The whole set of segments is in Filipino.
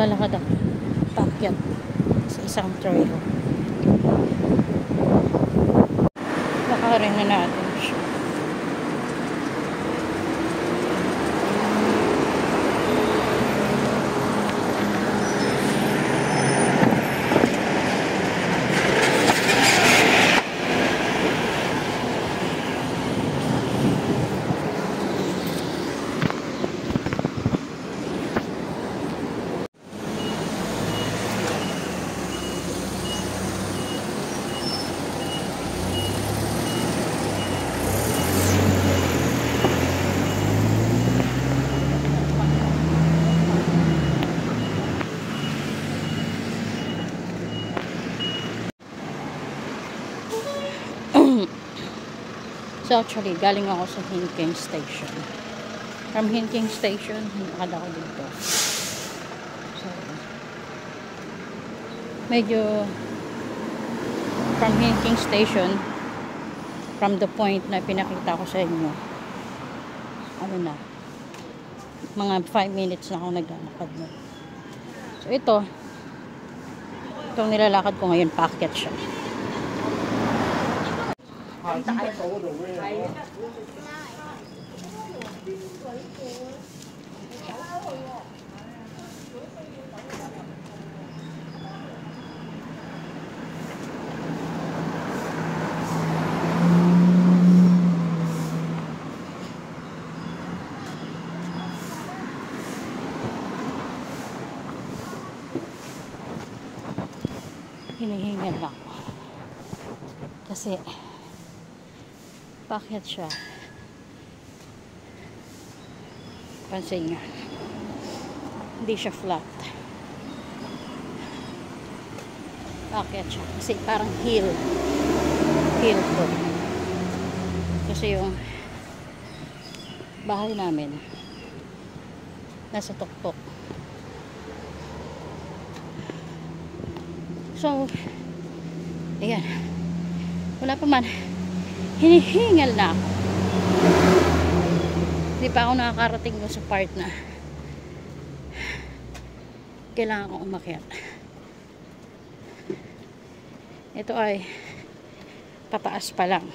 Maglalakad ako paakyat sa isang trail. Lakarin na natin siya. So actually, galing ako sa Hinking Station. From Hinking Station, nakad ako dito. So, medyo from Hinking Station, from the point na pinakita ko sa inyo, ano na, mga 5 minutes na ako naglalakad na. So itong nilalakad ko ngayon, paakyat siya. Hinihingal lang ako kasi paakyat siya. Pansin nga, hindi siya flat, paakyat siya kasi parang hill to, kasi yung bahay namin nasa tuktok. So, ayan. Wala pa man. Hinihingal na ako. Hindi pa ako nakakarating mo sa part na kailangan kong umakyat. Ito ay pataas pa lang.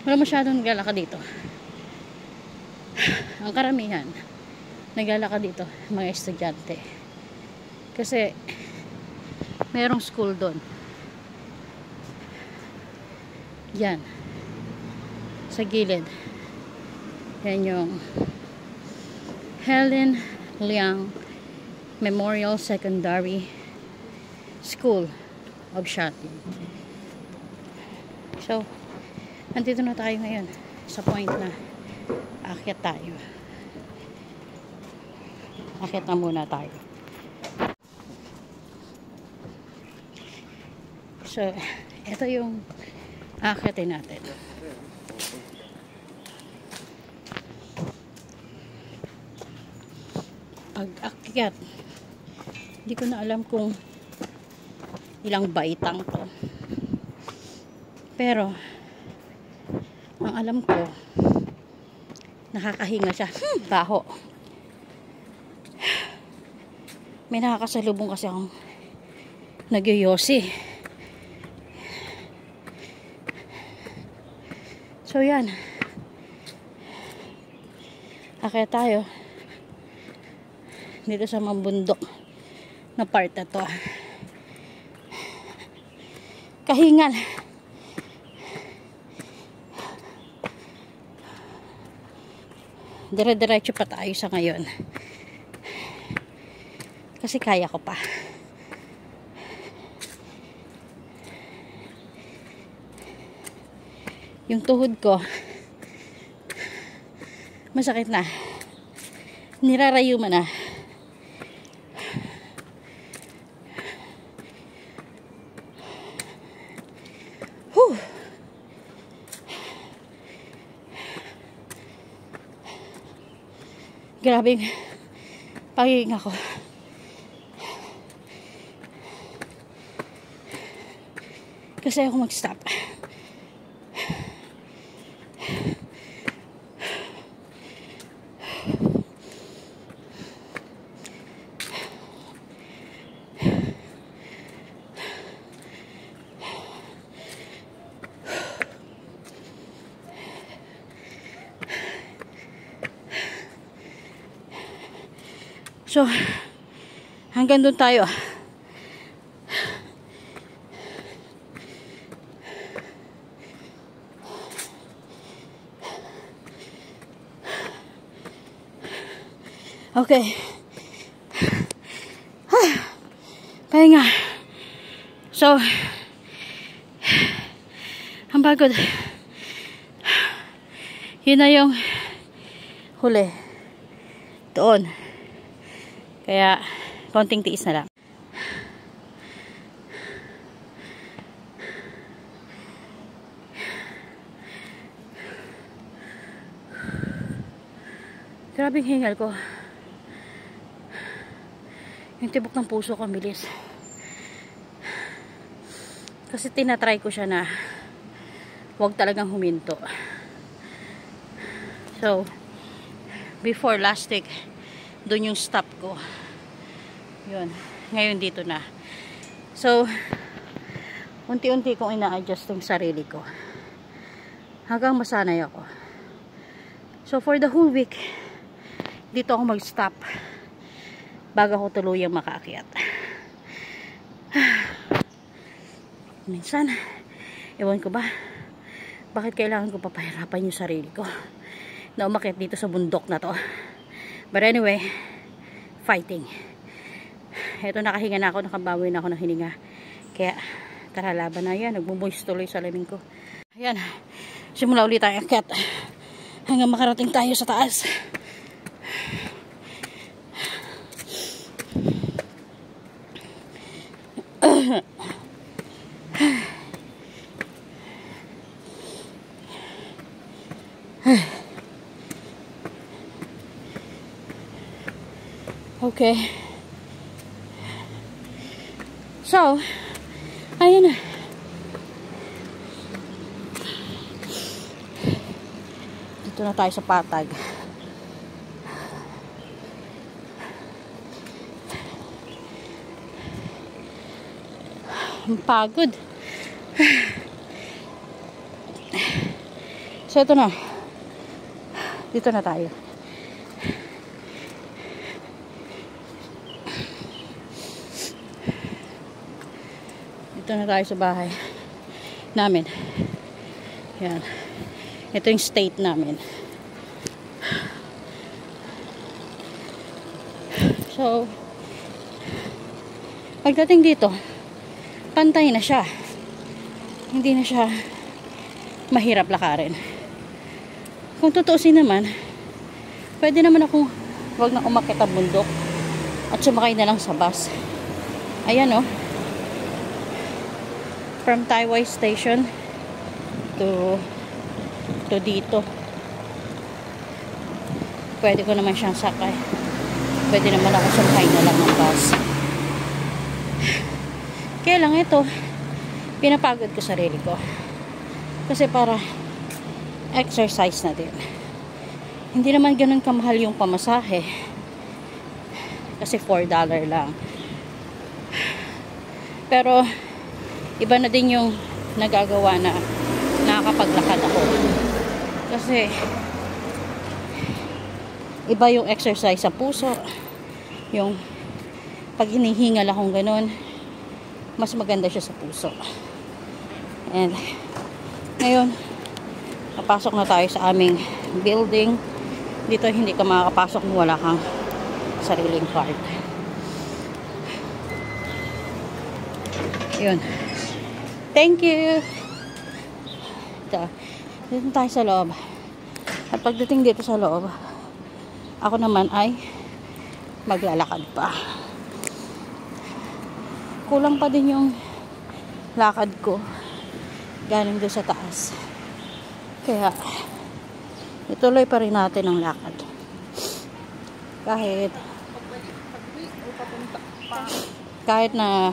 Wala masyadong naglalakad dito. Ang karamihan naglalakad dito mga estudyante, kasi merong school doon. Yan sa gilid, yan yung Helen Liang Memorial Secondary School of Shooting. So nandito na tayo ngayon sa point na aakyat tayo. Aakyat na muna tayo. So, ito yung aakyatin natin. Pag-akyat, hindi ko na alam kung ilang baitang to. Pero ang alam ko, nakakahinga siya. Baho. May nakakasalubong kasi akong nagyoyosi. So yan. Akyat tayo dito sa mambundok na part na to. Kahingal. Dire-diretso pa tayo sa ngayon. Kasi kaya ko pa. Yung tuhod ko, masakit na. Nirarayuman na. Whew. Grabing pagiging ako. Kasi ako mag-stop. So, hanggang doon tayo. Okay. Pahinga. So, ang pagod. Yun na yung huli. Doon. Kaya, konting tiis na lang. Grabing hingal ko. Yung tibok ng puso ko, ang bilis. Kasi tinatry ko siya na huwag talagang huminto. So, before last week, doon yung stop ko. Yun. Ngayon dito na. So, unti-unti kong ina-adjust yung sarili ko. Hanggang masanay ako. So, for the whole week, dito ako mag-stop bago ako tuluyang makaakyat. Minsan, ewan ko ba, bakit kailangan ko papahirapan yung sarili ko na umakyat dito sa bundok na to. But anyway, fighting. Eto, nakahinga na ako, nakabawi na ako ng hininga. Kaya, tara, laban na yan. Nagbumoist tuloy sa lamin ko. Ayan, simula ulit tayo akyat hanggang makarating tayo sa taas. Okay. So, ayun na. Dito na tayo sa patag. Ang pagod. So, ito na. Dito na tayo. Dito na tayo sa bahay namin. Yan. Ito yung state namin. So, pagdating dito, pantay na siya. Hindi na siya mahirap lakarin. Kung tutuusin naman, pwede naman akong wag na umakyat ang bundok at sumakay na lang sa bus. Ayan, oh. From Taiwai Station to dito. Pwede ko naman siyang sakay. Pwede naman ako sumakay na lang ng bus. Kaya lang ito, pinapagod ko sarili ko. Kasi para exercise na din. Hindi naman ganun kamahal yung pamasahe. Kasi $4 lang. Pero iba na din yung nagagawa na nakakapaglakad ako. Kasi iba yung exercise sa puso. Yung pag hinihingal akong ganun, mas maganda siya sa puso. And ngayon, napasok na tayo sa aming building. Dito hindi ka makakapasok kung wala kang sariling card. Yun. Thank you. Ito. Dito tayo sa loob. At pagdating dito sa loob, ako naman ay maglalakad pa. Kulang pa din yung lakad ko galing doon sa taas. Kaya ituloy pa rin natin ang lakad. Kahit na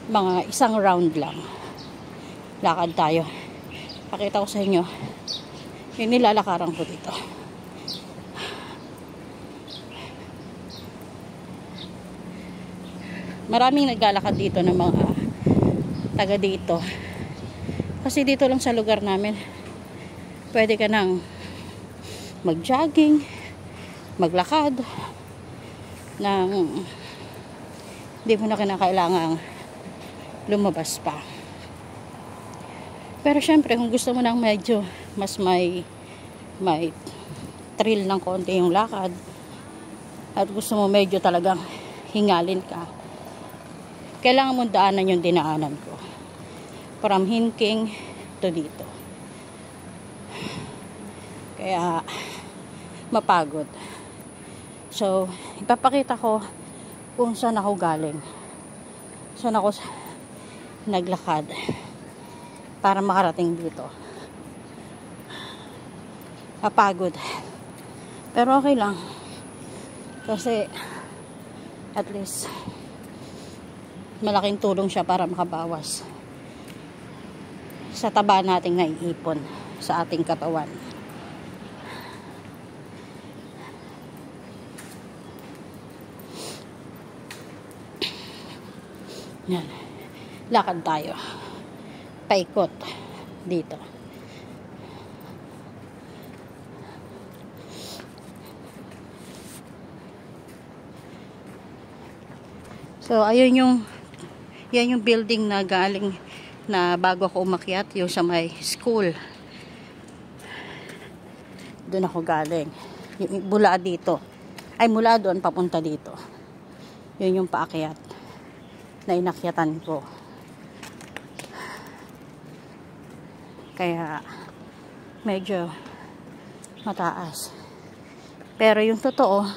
mga isang round lang, lakad tayo. Pakita ko sa inyo yung nilalakaran ko dito. Maraming naglalakad dito ng mga taga dito. Kasi dito lang sa lugar namin, pwede ka nang mag-jogging, maglakad, nang hindi mo na kinakailangang lumabas pa. Pero syempre, kung gusto mo nang medyo mas may thrill ng konti yung lakad, at gusto mo medyo talagang hingalin ka, kailangan mong daanan yung dinaanan ko. From Hinking to dito. Kaya, mapagod. So, ipapakita ko kung saan ako galing. Saan ako naglakad para makarating dito. Mapagod. Pero okay lang. Kasi, at least, malaking tulong siya para makabawas sa taba nating naiipon sa ating katawan. Yan. Lakad tayo. Paikot dito. So, ayun yan yung building na galing na bago ako umakyat, yung sa may school. Doon ako galing. Yung mula dito. Ay, mula doon papunta dito. Yun yung paakyat na inakyatan ko. Kaya medyo mataas. Pero yung totoo,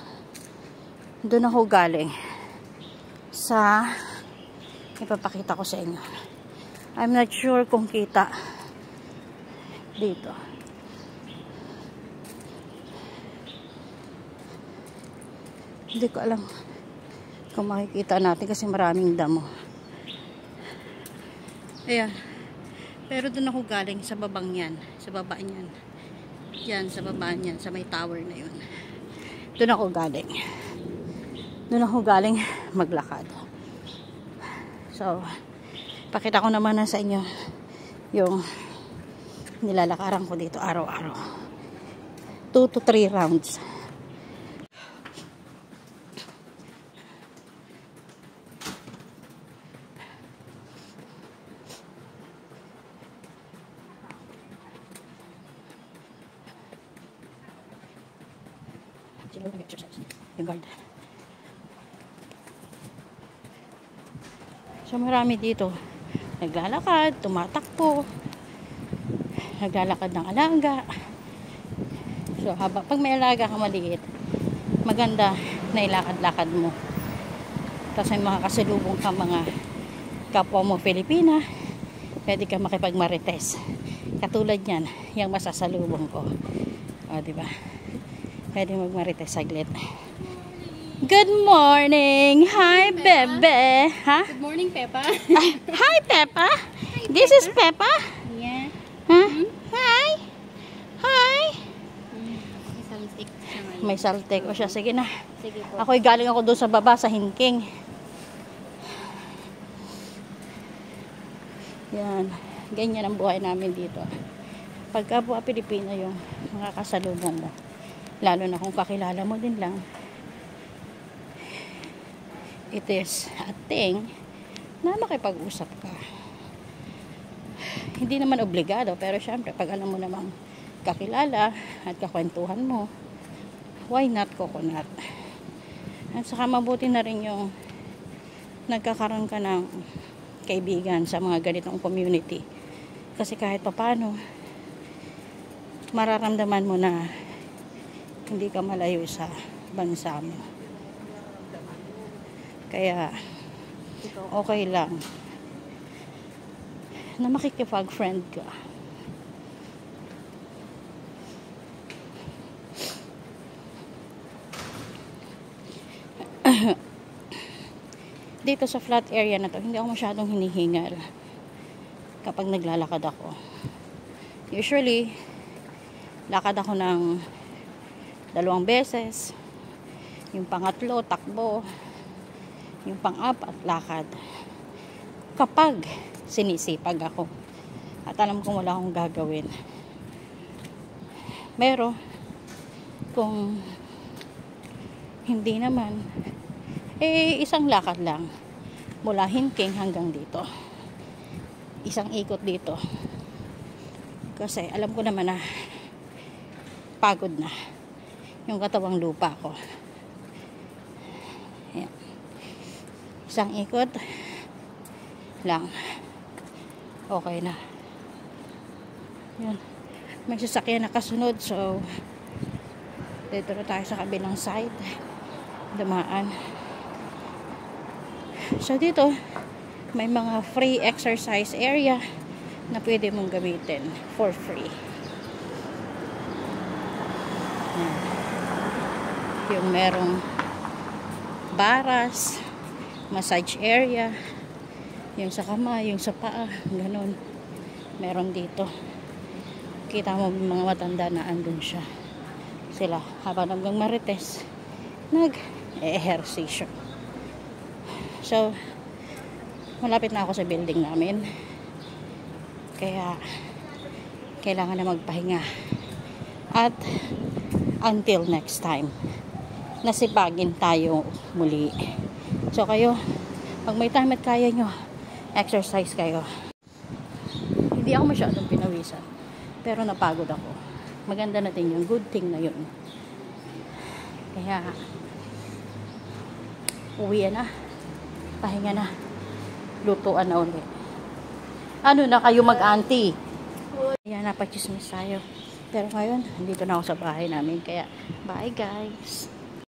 doon ako galing sa ipapakita ko sa inyo. I'm not sure kung kita dito. Hindi ko alam kung makikita natin kasi maraming damo. Ayan. Pero doon ako galing sa babang yan. Sa baba niyan. Yan, sa baba niyan. Sa may tower na yun. Doon ako galing. Doon ako galing maglakad. So, pakita ko naman na sa inyo yung nilalakaran ko dito araw-araw. 2 to 3 rounds. Yung guard. So marami dito naglalakad, tumatakbo, naglalakad ng alaga. So pag may alaga ka maliit, maganda na ilakad-lakad mo. Tapos may makakasalubong ka mga kapwa mo Pilipina, pwede ka makipagmarites. Katulad yan, yung masasalubong ko. O, diba? Pwede magmarites saglit. Good morning! Hi, Bebe! Ha? Good morning, Peppa. Hi, Peppa! This is Peppa? Yeah. Huh? Hi! Hi! May saltik siya ngayon. May saltik o siya. Sige na. Sige po. Ako'y galing ako doon sa baba, sa Hinking. Yan. Ganyan ang buhay namin dito. Pagka buha Pilipino yung mga kasalubong mo. Lalo na kung kakilala mo din lang. It is a thing na makipag-usap ka. Hindi naman obligado, pero syempre, pag alam mo namang kakilala at kakwentuhan mo, why not coconut? At saka mabuti na rin yung nagkakaroon ka ng kaibigan sa mga ganitong community. Kasi kahit papano, mararamdaman mo na hindi ka malayo sa bansa mo. Kaya okay lang na makikipag-friend ka. Dito sa flat area na to, hindi ako masyadong hinihingal kapag naglalakad ako. Usually, lakad ako ng 2 beses. Yung pangatlo, takbo. Yung pang-apat, lakad. Kapag sinisipag ako at alam kong wala akong gagawin. Pero, kung hindi naman, isang lakad lang mula Hinking hanggang dito, isang ikot dito, kasi alam ko naman na pagod na yung katawang lupa ko. Ayan. Isang ikot lang, okay na. Yun, may sasakyan na kasunod, so dito na tayo sa kabilang side, dumaan. So dito may mga free exercise area na pwede mong gamitin for free. Yan. Yung merong baras, massage area, yung sa kamay, yung sa paa, ganun. Meron dito. Kita mo mga matanda na andun siya. Sila habang hanggang marites nag-ehersisyo. So, malapit na ako sa building namin. Kaya, kailangan na magpahinga. At, until next time, nasipagin tayo muli. So, kayo, pag may time at kaya nyo, exercise kayo. Hindi ako masyadong pinawisan. Pero napagod ako. Maganda na din yun. Good thing na yun. Kaya, uwi na. Pahinga na. Lutuan na ulit. Ano na kayo mag-auntie? Ayan, napachismis tayo. Pero ngayon, dito na ako sa bahay namin. Kaya, bye guys.